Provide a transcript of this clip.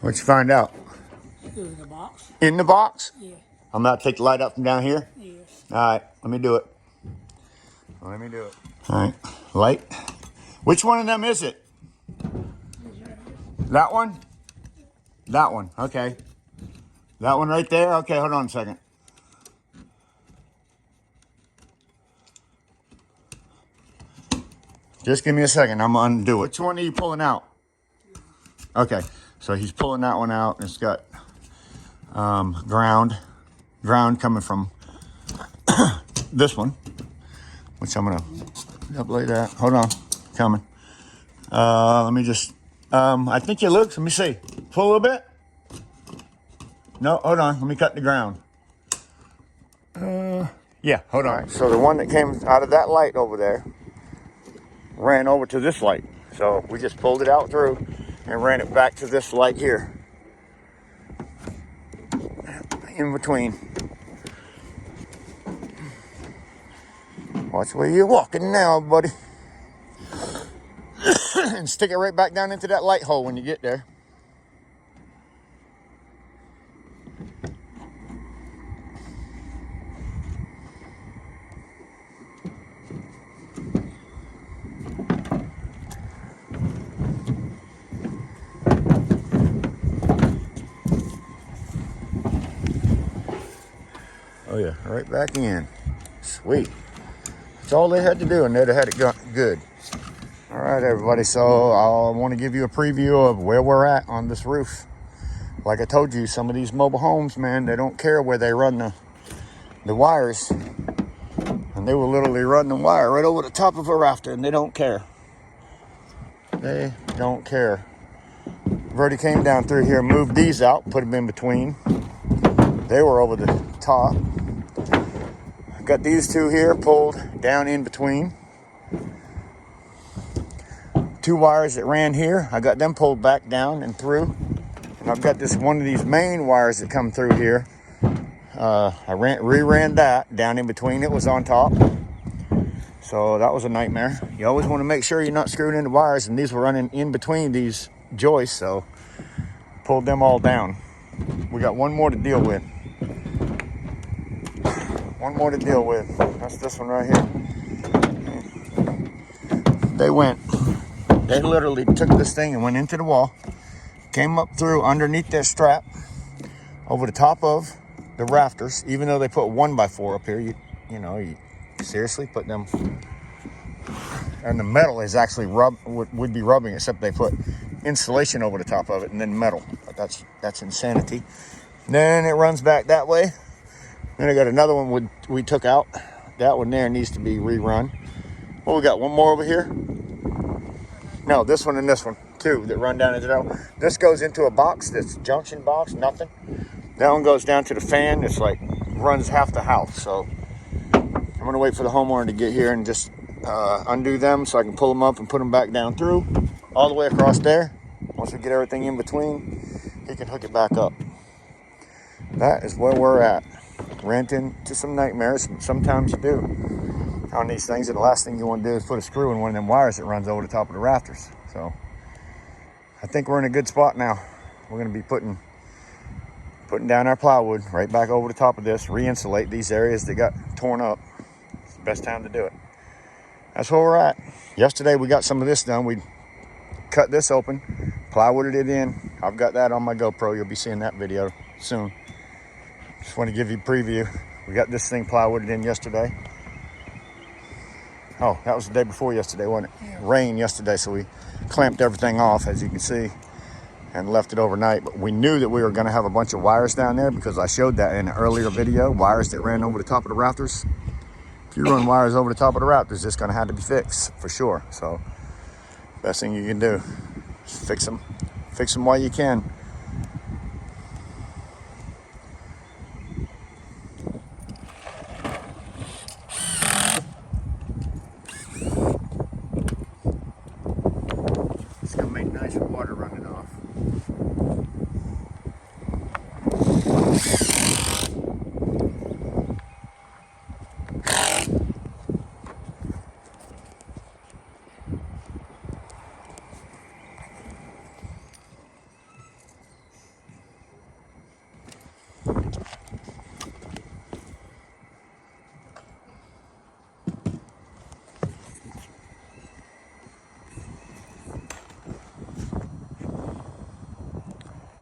What'd you find out? It was in the box. In the box? Yeah. I'm about to take the light up from down here. Yes. All right, let me do it. All right, light. Which one of them is it? That one? That one, okay. That one right there? Okay, hold on a second. Just give me a second, I'm gonna undo it. Which one are you pulling out? Okay, so he's pulling that one out. It's got ground coming from this one, which I'm gonna double that. Hold on, coming. Let me just, I think it looks, let me see. Pull a little bit. No, hold on, let me cut the ground. Yeah, hold on. Right, so the one that came out of that light over there ran over to this light. So we just pulled it out through and ran it back to this light here. In between. Watch where you're walking now, buddy. And stick it right back down into that light hole when you get there. Oh yeah, right back in. Sweet. That's all they had to do, and they'd have had it good. All right, everybody, so I want to give you a preview of where we're at on this roof. Like I told you, some of these mobile homes, man, they don't care where they run the wires. And they will literally run the wire right over the top of a rafter, and they don't care. They don't care. I've already came down through here, moved these out, put them in between. They were over the top. Got these two here pulled down in between. Two wires that ran here, I got them pulled back down and through. And I've got this one of these main wires that come through here. I reran that down in between. It was on top. So that was a nightmare. You always want to make sure you're not screwing in the wires, and these were running in between these joists, so pulled them all down. We got one more to deal with. One more to deal with. That's this one right here. They literally took this thing and went into the wall, came up through underneath that strap, over the top of the rafters, even though they put 1x4 up here. You seriously put them, and the metal is actually would be rubbing, except they put insulation over the top of it and then metal. But that's insanity. Then it runs back that way. Then I got another one we took out. That one there needs to be rerun. Well, we got one more over here. No, this one and this one, two that run down into that one. This goes into a box, this junction box, nothing. That one goes down to the fan. It's like runs half the house. So I'm gonna wait for the homeowner to get here and just undo them so I can pull them up and put them back down through all the way across there. Once we get everything in between, he can hook it back up. That is where we're at. Ran into some nightmares. Sometimes you do on these things, and the last thing you want to do is put a screw in one of them wires that runs over the top of the rafters. So I think we're in a good spot now. We're going to be putting down our plywood right back over the top of this, re-insulate these areas that got torn up. It's the best time to do it. That's where we're at. Yesterday we got some of this done. We cut this open, plywooded it in. I've got that on my GoPro. You'll be seeing that video soon. Just want to give you a preview. We got this thing plywooded in yesterday. Oh, that was the day before yesterday, wasn't it? Yeah. Rain yesterday, so we clamped everything off, as you can see, and left it overnight. But we knew that we were going to have a bunch of wires down there because I showed that in an earlier video, wires that ran over the top of the rafters. If you run wires over the top of the rafters, it's going to have to be fixed for sure. So best thing you can do is fix them while you can.